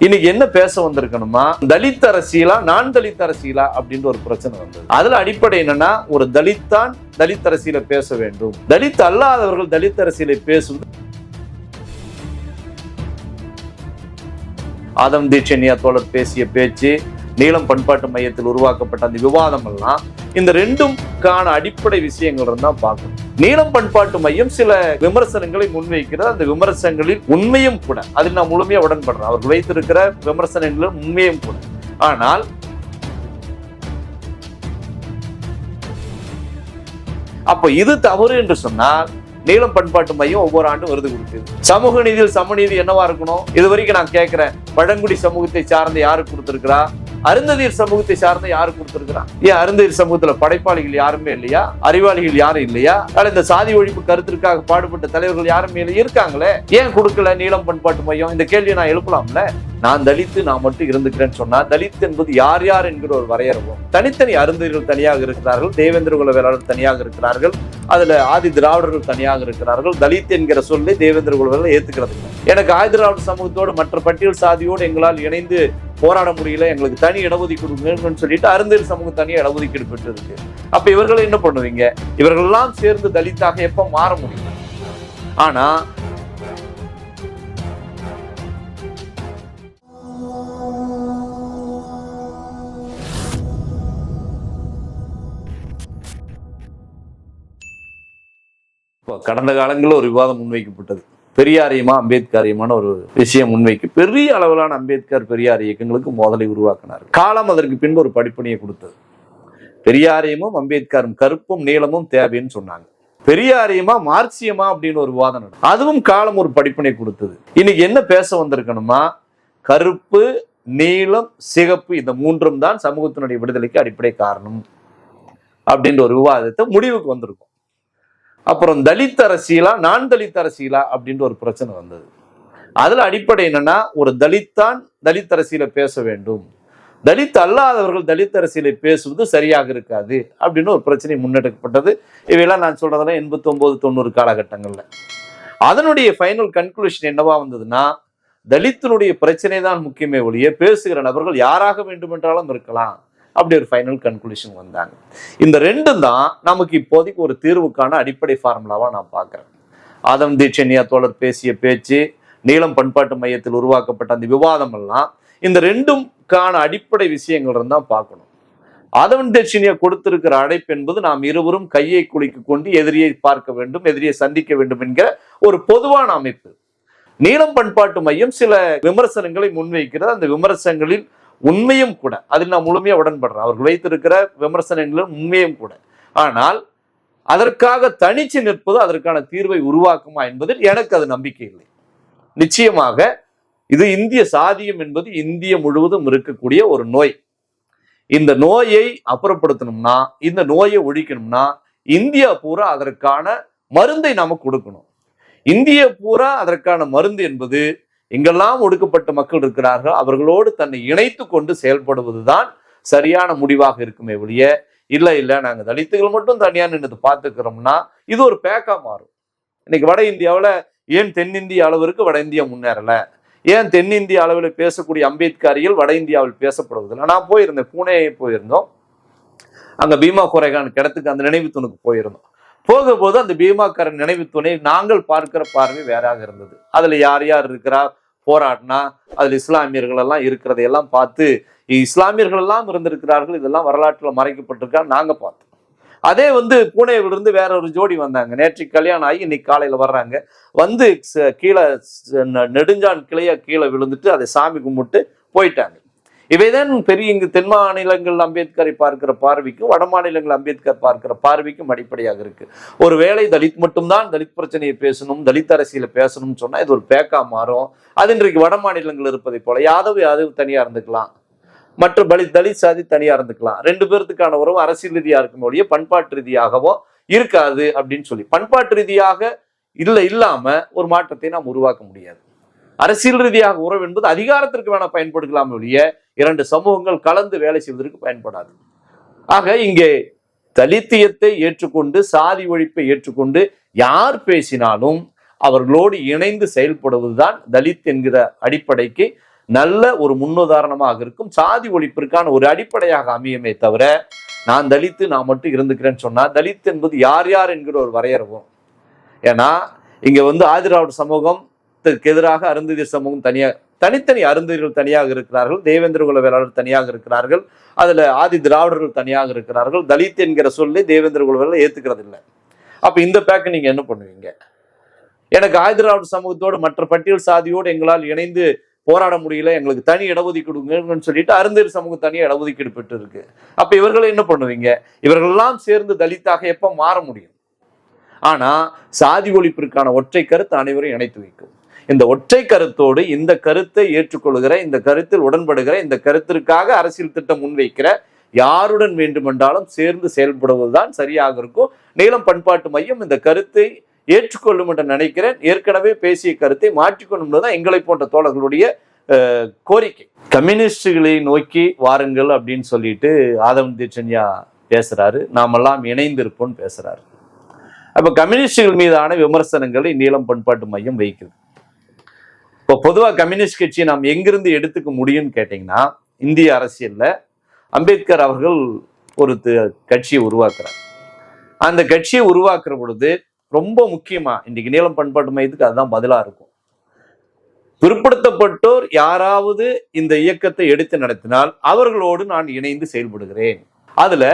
இன்னைக்கு என்ன பேச வந்திருக்கணுமா, தலித் அரசியலா நான் தலித் அரசியலா அப்படின்ற ஒரு பிரச்சனை வந்தது. அதுல அடிப்படை என்னன்னா, ஒரு தலித் தான் தலித் அரசியலை பேச வேண்டும், தலித் அல்லாதவர்கள் தலித் அரசியலை பேசுவது. ஆதம் தீட்சண்யா தோழர் பேசிய பேச்சு, நீலம் பண்பாட்டு மையத்தில் உருவாக்கப்பட்ட அந்த விவாதம் எல்லாம் இந்த ரெண்டும்கான அடிப்படை விஷயங்கள் தான் பார்க்கணும். நீலம் பண்பாட்டு மையம் சில விமர்சனங்களை முன்வைக்கிறது. அந்த விமர்சனங்களில் உண்மையும் கூட, அதில் நான் முழுமையா உடன்படுறேன். அவர்கள் வைத்திருக்கிற விமர்சனங்களில் உண்மையும் கூட. ஆனால் அப்ப இது தவறு என்று சொன்னால், நீலம் பண்பாட்டு மையம் ஒவ்வொரு ஆண்டும் விருது கொடுக்குது. சமூக நீதியில் சமநீதி என்னவா இருக்கணும்? இது வரைக்கும் நான் கேட்கிறேன், பழங்குடி சமூகத்தை சார்ந்த யாரு கொடுத்திருக்கிறா? அருந்ததியர் சமூகத்தை சார்ந்த யாரு கொடுத்திருக்கிறான்? ஏன் அருந்ததியர் சமூகத்துல படைப்பாளிகள் யாருமே இல்லையா? அறிவாளிகள் யாரும் இல்லையா? இந்த சாதி ஒழிப்பு கருத்திற்காக பாடுபட்ட தலைவர்கள் யாருமே இருக்காங்களே, ஏன் கொடுக்கல நீலம் பண்பாட்டு மையம்? இந்த கேள்வியை நான் எழுப்பலாம்ல. நான் தலித்து, நான் மட்டும் இருந்துக்கிறேன்னு சொன்னா, தலித் என்பது யார் யார் என்கிற ஒரு வரையறுவோம். தனித்தனி அருந்ததியர்கள் தனியாக இருக்கிறார்கள், தேவேந்திர குல வேளாளர் தனியாக இருக்கிறார்கள், அதுல ஆதி திராவிடர்கள் தனியாக இருக்கிறார்கள். தலித் என்கிற சொல்லி தேவேந்திர குல வேளாளர் ஏத்துக்கிறது. எனக்கு ஆதி திராவிட சமூகத்தோடு மற்ற பட்டியல் சாதியோடு எங்களால் இணைந்து போராட முடியல, எங்களுக்கு தனி இடஒதுக்கீடு வேணும்னு சொல்லிட்டு அருந்ததியர் சமூகம் தனியாக இடஒதுக்கீடு பெற்று இருக்கு. அப்ப இவர்களை என்ன பண்ணுவீங்க? இவர்கள் எல்லாம் சேர்ந்து தலித்தாக எப்ப மாற முடியும்? ஆனா கடந்த காலங்களில் ஒரு விவாதம் முன்வைக்கப்பட்டது. பெரியாரியமா அம்பேத்கரியமான ஒரு விஷயம் முன்வைக்கு பெரிய அளவிலான அம்பேத்கர் பெரியார் இயக்கங்களுக்கு மோதலை உருவாக்கினார். காலம் அதற்கு பின்பு ஒரு படிப்பணியை கொடுத்தது. பெரியாரியமும் அம்பேத்கரும் கருப்பும் நீளமும் தேவைன்னு சொன்னாங்க. பெரியாரியமா மார்க்சியமா அப்படின்னு ஒரு விவாதம், அதுவும் காலம் ஒரு படிப்பனை கொடுத்தது. இன்னைக்கு என்ன பேச வந்திருக்கணுமா, கருப்பு நீளம் சிகப்பு இந்த மூன்றும் தான் சமூகத்தினுடைய விடுதலைக்கு அடிப்படை காரணம் அப்படின்ற ஒரு விவாதத்தை முடிவுக்கு வந்திருக்கும். அப்புறம் தலித் அரசியலா நான் தலித் அரசியலா அப்படின்ற ஒரு பிரச்சனை வந்தது. அதுல அடிப்படை என்னன்னா, ஒரு தலித் தான் தலித் அரசியலை பேச வேண்டும், தலித் அல்லாதவர்கள் தலித் அரசியலை பேசுவது சரியாக இருக்காது அப்படின்னு ஒரு பிரச்சனை முன்னெடுக்கப்பட்டது. இவையெல்லாம் நான் சொல்றதெல்லாம் 89-90 காலகட்டங்கள்ல. அதனுடைய ஃபைனல் கன்க்ளூஷன் என்னவா வந்ததுன்னா, தலித்தினுடைய பிரச்சனை தான் முக்கியமே ஒழிய பேசுகிற நபர்கள் யாராக வேண்டுமென்றாலும் இருக்கலாம் அப்படி ஒரு ஃபைனல் கன்க்ளூஷன் வந்தாங்க. இந்த ரெண்டும் தான் நமக்கு இப்போதைக்கு ஒரு தீர்வுக்கான அடிப்படை ஃபார்முலாவா நான் பார்க்கிறேன். ஆதம் தீட்சண்யா தோழர் பேசிய பேச்சு, நீலம் பண்பாட்டு மையத்தில் உருவாக்கப்பட்ட அந்த விவாதம் எல்லாம் இந்த ரெண்டும்கான அடிப்படை விஷயங்கள் தான் பார்க்கணும். ஆதம் தீட்சண்யா கொடுத்திருக்கிற அழைப்பு என்பது நாம் இருவரும் கையை குலுக்கி கொண்டு எதிரியை பார்க்க வேண்டும், எதிரியை சந்திக்க வேண்டும் என்கிற ஒரு பொதுவான அமைப்பு. நீலம் பண்பாட்டு மையம் சில விமர்சனங்களை முன்வைக்கிறது. அந்த விமர்சனங்களில் உண்மையும் கூட, அதில் நான் முழுமையா உடன்படுறேன். அவர்கள் வைத்திருக்கிற விமர்சனங்களும் உண்மையும் கூட. ஆனால் அதற்காக தனிச்சு நிற்பது அதற்கான தீர்வை உருவாக்குமா என்பதில் எனக்கு அது நம்பிக்கை இல்லை. நிச்சயமாக இது இந்திய சாதியம் என்பது இந்திய முழுவதும் இருக்கக்கூடிய ஒரு நோய். இந்த நோயை அப்புறப்படுத்தணும்னா, இந்த நோயை ஒழிக்கணும்னா இந்தியா பூரா அதற்கான மருந்தை நாம கொடுக்கணும். இந்திய பூரா அதற்கான மருந்து என்பது எங்கெல்லாம் ஒடுக்கப்பட்ட மக்கள் இருக்கிறார்கள் அவர்களோடு தன்னை இணைத்து கொண்டு செயல்படுவதுதான் சரியான முடிவாக இருக்குமே ஒழிய, இல்ல நாங்க தலித்துகள் மட்டும் தனியா நின்று பார்த்துக்கிறோம்னா இது ஒரு பேக்கா மாறும். இன்னைக்கு வட இந்தியாவில் ஏன் தென்னிந்திய அளவிற்கு வட இந்தியா முன்னேறல? ஏன் தென்னிந்திய அளவில் பேசக்கூடிய அம்பேத்கரிகள் வட இந்தியாவில் பேசப்படுவதில்லை? நான் போயிருந்தேன், பூனே போயிருந்தோம். அங்க பீமா குறைகான் கிடத்துக்கு அந்த நினைவு தூணுக்கு போயிருந்தோம். போகும்போது அந்த பீமாக்காரன் நினைவு துணை நாங்கள் பார்க்கிற பார்வை வேறாக இருந்தது. அதுல யார் யார் இருக்கிறா போராட்டினா, அதுல இஸ்லாமியர்கள் எல்லாம் இருக்கிறதையெல்லாம் பார்த்து, இஸ்லாமியர்கள் எல்லாம் இருந்திருக்கிறார்கள், இதெல்லாம் வரலாற்றுல மறைக்கப்பட்டிருக்கா நாங்க பார்த்தோம். அதே பூனேவிலிருந்து வேற ஒரு ஜோடி வந்தாங்க. நேற்று கல்யாணம் ஆகி இன்னைக்கு காலையில வர்றாங்க. கீழே நெடுஞ்சான் கிளையா கீழே விழுந்துட்டு அதை சாமி கும்பிட்டு போயிட்டாங்க. இவைதான் பெரிய இங்கு தென் மாநிலங்கள் அம்பேத்கரை பார்க்கிற பார்வைக்கும் வட மாநிலங்கள் அம்பேத்கர் பார்க்கிற பார்வைக்கும் அடிப்படையாக இருக்கு. ஒருவேளை தலித் மட்டும்தான் தலித் பிரச்சனையை பேசணும், தலித் அரசியலை பேசணும்னு சொன்னா இது ஒரு பேக்கா மாறும். அது இன்றைக்கு வட மாநிலங்கள் இருப்பதை போல யாதவ் தனியா இருந்துக்கலாம், மற்ற தலித் சாதி தனியா இருந்துக்கலாம். ரெண்டு பேர்த்துக்கான உறவு அரசியல் ரீதியா இருக்கும் ஒழிய பண்பாட்டு ரீதியாகவோ இருக்காது அப்படின்னு சொல்லி, பண்பாட்டு ரீதியாக இல்லாம ஒரு மாற்றத்தை நாம் உருவாக்க முடியாது. அரசியல் ரீதியாக உறவு என்பது அதிகாரத்திற்கு வேணா பயன்படுத்தலாம் ஒழிய இரண்டு சமூகங்கள் கலந்து வேலை செய்வதற்கு பயன்படாது. ஆக இங்கே தலித்தியத்தை ஏற்றுக்கொண்டு சாதி ஒழிப்பை ஏற்றுக்கொண்டு யார் பேசினாலும் அவர்களோடு இணைந்து செயல்படுவதுதான் தலித் என்கிற அடிப்படைக்கு நல்ல ஒரு முன்னுதாரணமாக இருக்கும். சாதி ஒழிப்பிற்கான ஒரு அடிப்படையாக அமையுமே தவிர, நான் தலித்து நான் மட்டும் இருந்துக்கிறேன்னு சொன்னா, தலித் என்பது யார் யார் என்கிற ஒரு வரையறவும். ஏன்னா இங்க ஆதிராவிட சமூகத்துக்கு எதிராக அருந்ததியர் சமூகம் தனித்தனி அருந்ததியர்கள் தனியாக இருக்கிறார்கள், தேவேந்திர குல வேளாளர் தனியாக இருக்கிறார்கள், அதுல ஆதி திராவிடர்கள் தனியாக இருக்கிறார்கள். தலித் என்கிற சொல்லி தேவேந்திர குல வேளாளர் ஏத்துக்கிறது இல்லை. அப்ப இந்த பேக்க நீங்க என்ன பண்ணுவீங்க? எனக்கு ஆதி திராவிட சமூகத்தோடு மற்ற பட்டியல் சாதியோடு எங்களால் இணைந்து போராட முடியல, எங்களுக்கு தனி இடஒதுக்கீடுங்கன்னு சொல்லிட்டு அருந்ததியர் சமூகம் தனியாக இடஒதுக்கீடு பெற்று இருக்கு. அப்ப இவர்களை என்ன பண்ணுவீங்க? இவர்கள் எல்லாம் சேர்ந்து தலித்தாக எப்ப மாற முடியும்? ஆனா சாதி ஒழிப்பிற்கான ஒற்றை கருத்து அனைவரும் இணைத்து வைக்கும். இந்த ஒற்றை கருத்தோடு இந்த கருத்தை ஏற்றுக்கொள்கிற, இந்த கருத்தில் உடன்படுகிற, இந்த கருத்திற்காக அரசியல் திட்டம் முன்வைக்கிற யாருடன் வேண்டுமென்றாலும் சேர்ந்து செயல்படுவதுதான் சரியாக இருக்கும். நீலம் பண்பாட்டு மையம் இந்த கருத்தை ஏற்றுக்கொள்ளும் என்று நினைக்கிறேன். ஏற்கனவே பேசிய கருத்தை மாற்றிக்கொள்ளும் தான் எங்களை போன்ற தோழர்களுடைய கோரிக்கை. கம்யூனிஸ்டுகளை நோக்கி வாருங்கள் அப்படின்னு சொல்லிட்டு ஆதவன் தீட்சண்யா பேசுறாரு, நாமெல்லாம் இணைந்திருப்போம்னு பேசுறாரு. அப்ப கம்யூனிஸ்டுகள் மீதான விமர்சனங்களை நீலம் பண்பாட்டு மையம் வைக்குது. இப்போ பொதுவா கம்யூனிஸ்ட் கட்சியை நாம் எங்கிருந்து எடுத்துக்க முடியும்னு கேட்டீங்கன்னா, இந்திய அரசியல்ல அம்பேத்கர் அவர்கள் ஒரு கட்சியை உருவாக்குறார். அந்த கட்சியை உருவாக்குற பொழுது ரொம்ப முக்கியமா இன்னைக்கு நீலம் பண்பாட்டு மையத்துக்கு அதுதான் பதிலா இருக்கும். பிற்படுத்தப்பட்டோர் யாராவது இந்த இயக்கத்தை எடுத்து நடத்தினால் அவர்களோடு நான் இணைந்து செயல்படுகிறேன். அதுல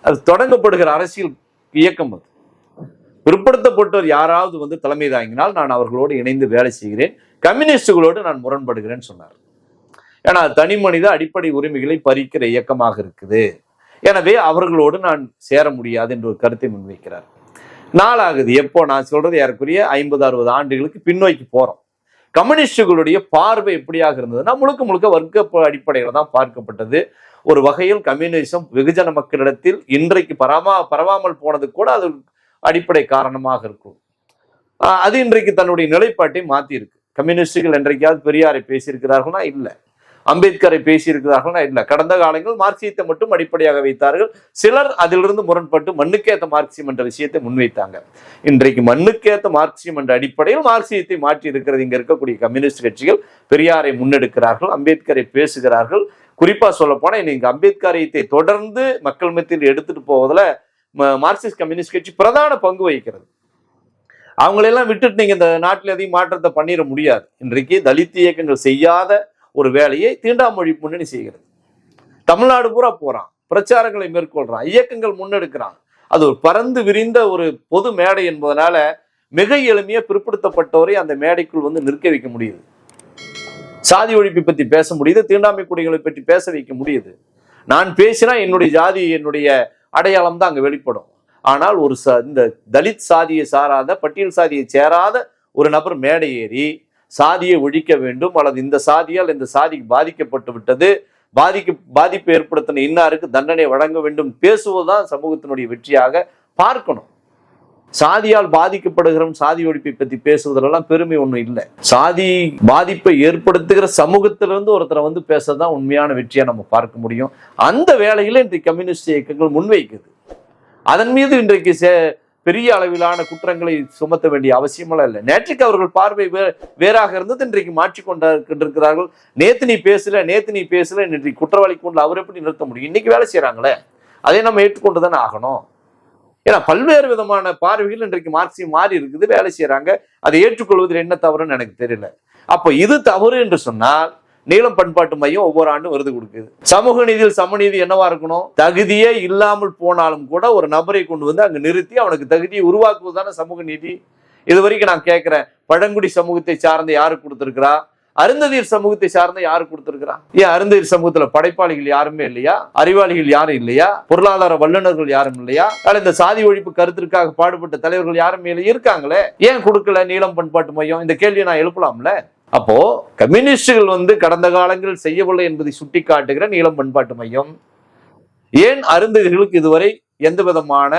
அது தொடங்கப்படுகிற அரசியல் இயக்கம் அது. பிற்படுத்தப்பட்டோர் யாராவது தலைமை தாங்கினால் நான் அவர்களோடு இணைந்து வேலை செய்கிறேன், கம்யூனிஸ்டுகளோடு நான் முரண்படுகிறேன்னு சொன்னார். ஏன்னா தனி மனித அடிப்படை உரிமைகளை பறிக்கிற இயக்கமாக இருக்குது, எனவே அவர்களோடு நான் சேர முடியாது என்ற ஒரு கருத்தை முன்வைக்கிறார். நாளாகுது, எப்போ நான் சொல்றது ஏறக்குரிய 50-60 ஆண்டுகளுக்கு பின்னோக்கி போறோம். கம்யூனிஸ்டுகளுடைய பார்வை எப்படியாக இருந்ததுன்னா முழுக்க முழுக்க வர்க்க அடிப்படையில் தான் பார்க்கப்பட்டது. ஒரு வகையில் கம்யூனிசம் வெகுஜன மக்களிடத்தில் இன்றைக்கு பரவாமல் போனது கூட அது அடிப்படை காரணமாக இருக்கும். அது இன்றைக்கு தன்னுடைய நிலைப்பாட்டை மாற்றி இருக்கு. கம்யூனிஸ்டுகள் என்றைக்காவது பெரியாரை பேசியிருக்கிறார்களா? இல்லை. அம்பேத்கரை பேசியிருக்கிறார்களா? இல்லை. கடந்த காலங்கள் மார்க்சியத்தை மட்டும் அடிப்படையாக வைத்தார்கள். சிலர் அதிலிருந்து முரண்பட்டு மண்ணுக்கேத்த மார்க்சியம் என்ற விஷயத்தை முன்வைத்தாங்க. இன்றைக்கு மண்ணுக்கேத்த மார்க்சியம் என்ற அடிப்படையில் மார்க்சியத்தை மாற்றி இருக்கிறது. இங்க இருக்கக்கூடிய கம்யூனிஸ்ட் கட்சிகள் பெரியாரை முன்னெடுக்கிறார்கள், அம்பேத்கரை பேசுகிறார்கள். குறிப்பா சொல்ல போனா இன்னைக்கு அம்பேத்கரியத்தை தொடர்ந்து மக்கள் மத்தியில் எடுத்துட்டு போவதில் மார்க்சிஸ்ட் கம்யூனிஸ்ட் கட்சி பிரதான பங்கு வகிக்கிறது. அவங்களெல்லாம் விட்டுட்டு நீங்க இந்த நாட்டில் எதையும் மாற்றத்தை பண்ணிட முடியாது. இன்றைக்கு தலித் இயக்கங்கள் செய்யாத ஒரு வேலையை தீண்டாமொழி முன்னணி செய்கிறது. தமிழ்நாடு பூரா போறான், பிரச்சாரங்களை மேற்கொள்றான், இயக்கங்கள் முன்னெடுக்கிறான். அது ஒரு பறந்து விரிந்த ஒரு பொது மேடை என்பதனால மிக எளிமையா பிற்படுத்தப்பட்டவரை அந்த மேடைக்குள் நிற்க வைக்க முடியுது. சாதி ஒழிப்பை பற்றி பேச முடியுது, தீண்டாமை குடிகளை பற்றி பேச வைக்க முடியுது. நான் பேசினா என்னுடைய ஜாதி என்னுடைய அடையாளம் தான் அங்க வெளிப்படும். ஆனால் ஒரு இந்த தலித் சாதியை சாராத, பட்டியல் சாதியை சேராத ஒரு நபர் மேடை ஏறி சாதியை ஒழிக்க வேண்டும் அல்லது இந்த சாதியால் இந்த சாதி பாதிக்கப்பட்டு விட்டது, பாதிப்பு ஏற்படுத்தின இன்னாருக்கு தண்டனை வழங்க வேண்டும் பேசுவதுதான் சமூகத்தினுடைய வெற்றியாக பார்க்கணும். சாதியால் பாதிக்கப்படுகிற சாதி ஒழிப்பை பற்றி பேசுவதெல்லாம் பெருமை ஒன்றும் இல்லை. சாதி பாதிப்பை ஏற்படுத்துகிற சமூகத்திலிருந்து ஒருத்தரை பேசதான் உண்மையான வெற்றியா நம்ம பார்க்க முடியும். அந்த வேளையில இன்றைக்கு கம்யூனிஸ்ட் இயக்கங்கள் முன்வைக்குது. அதன் மீது இன்றைக்கு பெரிய அளவிலான குற்றங்களை சுமத்த வேண்டிய அவசியமெல்லாம் இல்லை. நேற்றுக்கு அவர்கள் பார்வை வேறாக இருந்தது, இன்றைக்கு மாற்றிக்கொண்டிருக்கிறார்கள். நேத்து நீ பேசல இன்றைக்கு குற்றவாளி கொண்டு அவர் எப்படி நிறுத்த முடியும்? இன்னைக்கு வேலை செய்யறாங்களே, அதை நம்ம ஏற்றுக்கொண்டுதானே ஆகணும். ஏன்னா பல்வேறு விதமான பார்வைகள் இன்றைக்கு மார்க்சியம் மாறி இருக்குது, வேலை செய்யறாங்க. அதை ஏற்றுக்கொள்வதில் என்ன தவறுன்னு எனக்கு தெரியல. அப்போ இது தவறு என்று சொன்னால் நீலம் பண்பாட்டு மையம் ஒவ்வொரு ஆண்டும் விருது கொடுக்குது. சமூக நீதியில் சமநீதி என்னவா இருக்கணும்? தகுதியே இல்லாமல் போனாலும் கூட ஒரு நபரை கொண்டு அங்க நிறுத்தி அவனுக்கு தகுதியை உருவாக்குவதுதானே சமூக நீதி. இது வரைக்கும் நான் கேட்கிறேன், பழங்குடி சமூகத்தை சார்ந்த யாரு கொடுத்திருக்கிறா? அருந்ததியர் சமூகத்தை சார்ந்த யாரு கொடுத்திருக்கிறா? ஏன் அருந்ததியர் சமூகத்துல படைப்பாளிகள் யாருமே இல்லையா? அறிவாளிகள் யாரும் இல்லையா? பொருளாதார வல்லுநர்கள் யாரும் இல்லையா? இந்த சாதி ஒழிப்பு கருத்திற்காக பாடுபட்ட தலைவர்கள் யாருமே இல்லை, இருக்காங்களே. ஏன் கொடுக்கல நீலம் பண்பாட்டு மையம்? இந்த கேள்வியை நான் எழுப்பலாம்ல. அப்போ கம்யூனிஸ்டுகள் கடந்த காலங்களில் செய்யவில்லை என்பதை சுட்டி காட்டுகிற நீலம் பண்பாட்டு மையம் ஏன் அருந்ததியர்களுக்கு இதுவரை எந்த விதமான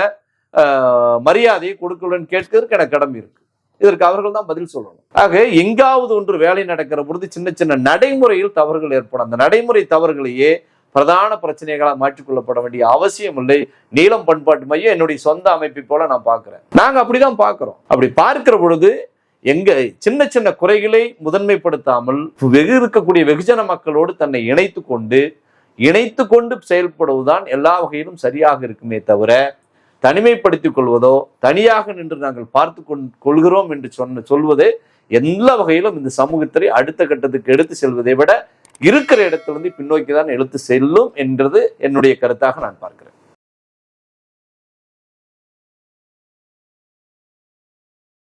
மரியாதையை கொடுக்கலன்னு கேட்கிறதுக்கு எனக்கு கடமை இருக்கு. இதற்கு அவர்கள் தான் பதில் சொல்லணும். ஆக எங்காவது ஒன்று வேலை நடக்கிற பொழுது சின்ன சின்ன நடைமுறையில் தவறுகள் ஏற்படும். அந்த நடைமுறை தவறுகளையே பிரதான பிரச்சனைகளாக மாற்றிக்கொள்ளப்பட வேண்டிய அவசியம் இல்லை. நீலம் பண்பாட்டு மையம் என்னுடைய சொந்த அமைப்பை போல நான் பார்க்கிறேன். நாங்க அப்படிதான் பார்க்கிறோம். அப்படி பார்க்கிற பொழுது எங்க சின்ன சின்ன குறைகளை முதன்மைப்படுத்தாமல் இருக்கக்கூடிய வெகுஜன மக்களோடு தன்னை இணைத்து கொண்டு செயல்படுவதுதான் எல்லா வகையிலும் சரியாக இருக்குமே தவிர தனிமைப்படுத்திக் கொள்வதோ தனியாக நின்று நாங்கள் பார்த்து கொள்கிறோம் என்று சொல்வது எல்லா வகையிலும் இந்த சமூகத்தை அடுத்த கட்டத்துக்கு எடுத்து செல்வதை விட இருக்கிற இடத்திலிருந்து பின்னோக்கி தான் எடுத்து செல்லும் என்றது என்னுடைய கருத்தாக நான் பார்க்கிறேன்.